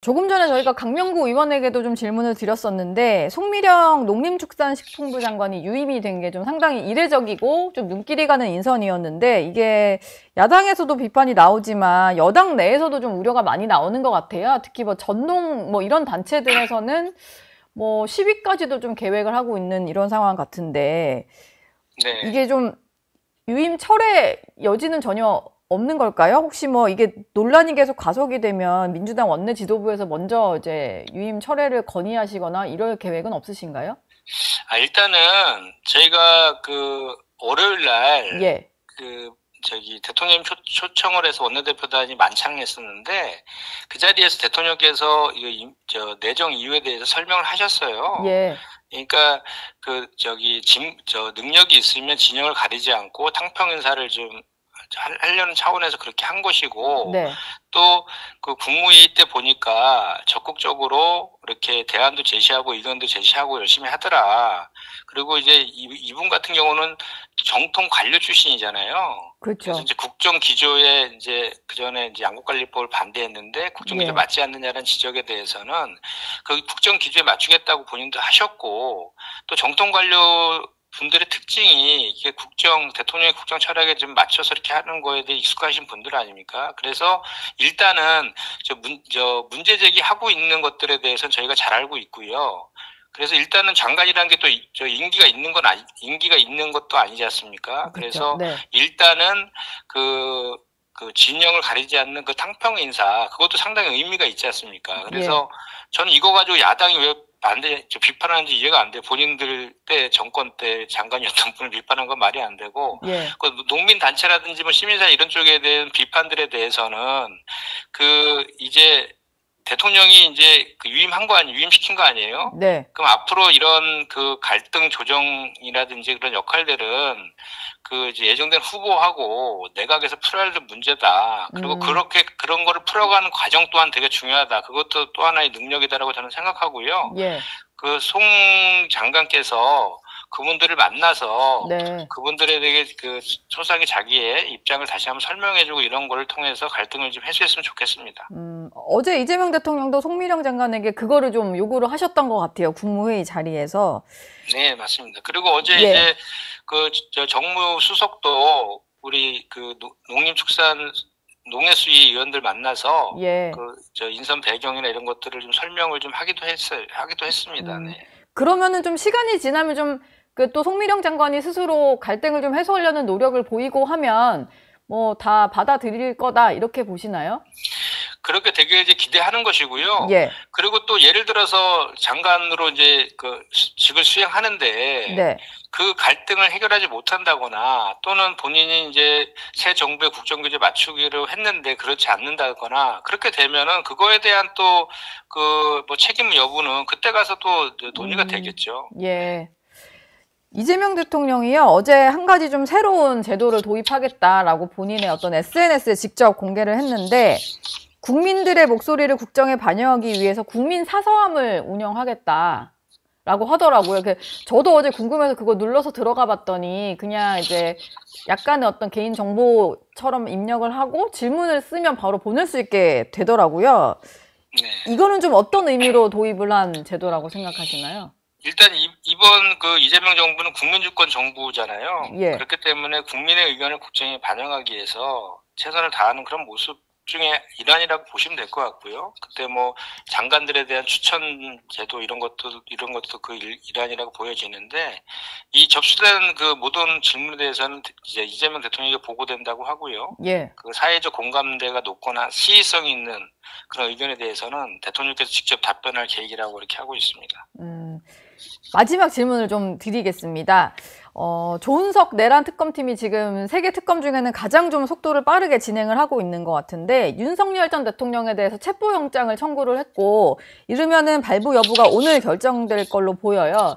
조금 전에 저희가 강명구 의원에게도 좀 질문을 드렸었는데 송미령 농림축산식품부 장관이 유임이 된 게 좀 상당히 이례적이고 좀 눈길이 가는 인선이었는데 이게 야당에서도 비판이 나오지만 여당 내에서도 좀 우려가 많이 나오는 것 같아요. 특히 뭐 전농 뭐 이런 단체들에서는 뭐 시위까지도 좀 계획을 하고 있는 이런 상황 같은데 네. 이게 좀 유임 철회 여지는 전혀 없는 걸까요? 혹시 뭐 이게 논란이 계속 가속이 되면 민주당 원내 지도부에서 먼저 이제 유임 철회를 건의하시거나 이럴 계획은 없으신가요? 일단은 저희가 월요일 날 예. 대통령 초청을 해서 원내대표단이 만찬했었는데 그 자리에서 대통령께서 내정 이유에 대해서 설명을 하셨어요. 예. 그러니까 능력이 있으면 진영을 가리지 않고 탕평 인사를 좀 하려는 차원에서 그렇게 한 것이고, 네. 또 그 국무회의 때 보니까 적극적으로 이렇게 대안도 제시하고 의견도 제시하고 열심히 하더라. 그리고 이제 이분 같은 경우는 정통 관료 출신이잖아요. 그렇죠. 그래서 이제 국정 기조에 이제 그전에 이제 양국관리법을 반대했는데 국정 기조에 예. 맞지 않느냐는 지적에 대해서는 그 국정 기조에 맞추겠다고 본인도 하셨고, 또 정통 관료 분들의 특징이 이게 대통령의 국정 철학에 좀 맞춰서 이렇게 하는 거에 대해 익숙하신 분들 아닙니까? 그래서 일단은 문제 제기하고 있는 것들에 대해서는 저희가 잘 알고 있고요. 그래서 일단은 장관이라는 게 또 임기가 있는 것도 아니지 않습니까? 그렇죠. 그래서 네. 일단은 그 진영을 가리지 않는 그 탕평 인사, 그것도 상당히 의미가 있지 않습니까? 그래서 저는 이거 가지고 야당이 왜 비판하는지 이해가 안 돼. 본인들 때, 정권 때 장관이었던 분을 비판한 건 말이 안 되고, 예. 그 농민단체라든지 뭐 시민사회 이런 쪽에 대한 비판들에 대해서는, 이제 대통령이 이제 유임시킨 거 아니에요? 네. 그럼 앞으로 이런 갈등 조정이라든지 그런 역할들은 이제 예정된 후보하고 내각에서 풀어야 될 문제다. 그리고 그런 거를 풀어가는 과정 또한 되게 중요하다. 그것도 또 하나의 능력이다라고 저는 생각하고요. 예. 송 장관께서 그분들을 만나서 네. 그분들에 대해 소상히 자기의 입장을 다시 한번 설명해주고 이런 거를 통해서 갈등을 좀 해소했으면 좋겠습니다. 어제 이재명 대통령도 송미령 장관에게 그거를 좀 요구를 하셨던 것 같아요. 국무회의 자리에서. 네, 맞습니다. 그리고 어제 예. 이제 정무수석도 우리 농해수위 의원들 만나서 예. 인선 배경이나 이런 것들을 좀 설명을 좀 하기도 했습니다. 네. 그러면은 좀 시간이 지나면 좀 또 송미령 장관이 스스로 갈등을 좀 해소하려는 노력을 보이고 하면 뭐 다 받아들일 거다 이렇게 보시나요? 그렇게 되길 이제 기대하는 것이고요. 예. 그리고 또 예를 들어서 장관으로 이제 직을 수행하는데 네. 그 갈등을 해결하지 못한다거나 또는 본인이 이제 새 정부의 국정규제 맞추기로 했는데 그렇지 않는다거나 그렇게 되면은 그거에 대한 또 뭐 책임 여부는 그때 가서 또 논의가 되겠죠. 예. 이재명 대통령이요, 어제 한 가지 좀 새로운 제도를 도입하겠다라고 본인의 어떤 SNS에 직접 공개를 했는데, 국민들의 목소리를 국정에 반영하기 위해서 국민 사서함을 운영하겠다라고 하더라고요. 저도 어제 궁금해서 그거 눌러서 들어가 봤더니 그냥 이제 약간의 어떤 개인 정보처럼 입력을 하고 질문을 쓰면 바로 보낼 수 있게 되더라고요. 네. 이거는 좀 어떤 의미로 도입을 한 제도라고 생각하시나요? 일단 이번 이재명 정부는 국민주권 정부잖아요. 예. 그렇기 때문에 국민의 의견을 국정에 반영하기 위해서 최선을 다하는 그런 모습 중에 일환이라고 보시면 될 것 같고요. 그때 뭐 장관들에 대한 추천 제도 이런 것도 일환이라고 보여지는데, 이 접수된 모든 질문에 대해서는 이제 이재명 대통령에게 보고된다고 하고요. 예. 사회적 공감대가 높거나 시의성이 있는 그런 의견에 대해서는 대통령께서 직접 답변할 계획이라고 이렇게 하고 있습니다. 마지막 질문을 좀 드리겠습니다. 조은석 내란 특검팀이 지금 세계 특검 중에는 가장 좀 속도를 빠르게 진행을 하고 있는 것 같은데, 윤석열 전 대통령에 대해서 체포영장을 청구를 했고, 이르면은 발부 여부가 오늘 결정될 걸로 보여요.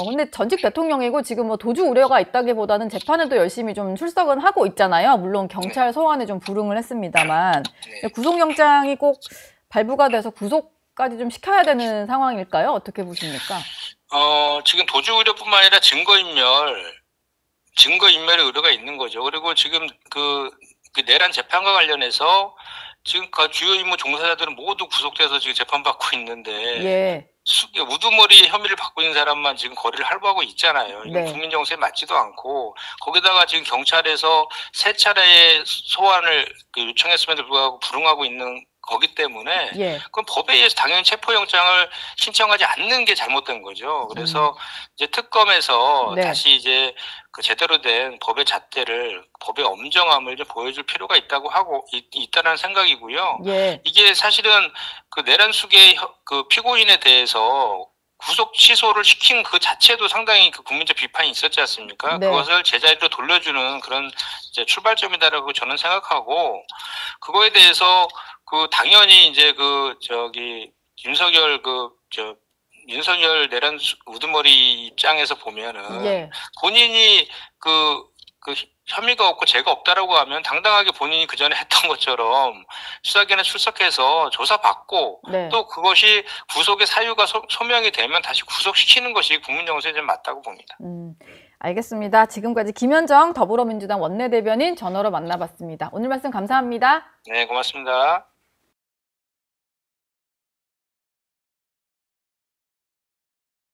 근데 전직 대통령이고 지금 뭐 도주 우려가 있다기보다는 재판에도 열심히 좀 출석은 하고 있잖아요. 물론 경찰 소환에 좀 불응을 했습니다만. 구속영장이 꼭 발부가 돼서 구속까지 좀 시켜야 되는 상황일까요? 어떻게 보십니까? 지금 도주 우려뿐만 아니라 증거인멸의 우려가 있는 거죠. 그리고 지금 내란 재판과 관련해서 지금 그 주요 임무 종사자들은 모두 구속돼서 지금 재판받고 있는데 예. 우두머리 혐의를 받고 있는 사람만 지금 거리를 할부하고 있잖아요. 이건 네. 국민 정서에 맞지도 않고 거기다가 지금 경찰에서 세 차례의 소환을 요청했음에도 불구하고 불응하고 있는 거기 때문에 예. 그건 법에 의해서 당연히 체포영장을 신청하지 않는 게 잘못된 거죠. 그래서 이제 특검에서 네. 다시 이제 그 제대로 된 법의 잣대를 법의 엄정함을 좀 보여줄 필요가 있다고 하고 있다는 생각이고요. 예. 이게 사실은 그 내란 수계 그 피고인에 대해서 구속 취소를 시킨 그 자체도 상당히 그 국민적 비판이 있었지 않습니까? 네. 그것을 제자리로 돌려주는 그런 이제 출발점이다라고 저는 생각하고 그거에 대해서 그 당연히 이제 윤석열 내란 우두머리 입장에서 보면은 예. 본인이 그 혐의가 없고 죄가 없다라고 하면 당당하게 본인이 그 전에 했던 것처럼 수사기관에 출석해서 조사받고 네. 또 그것이 구속의 사유가 소명이 되면 다시 구속시키는 것이 국민 정서에 좀 맞다고 봅니다. 알겠습니다. 지금까지 김현정 더불어민주당 원내대변인 전화로 만나봤습니다. 오늘 말씀 감사합니다. 네, 고맙습니다.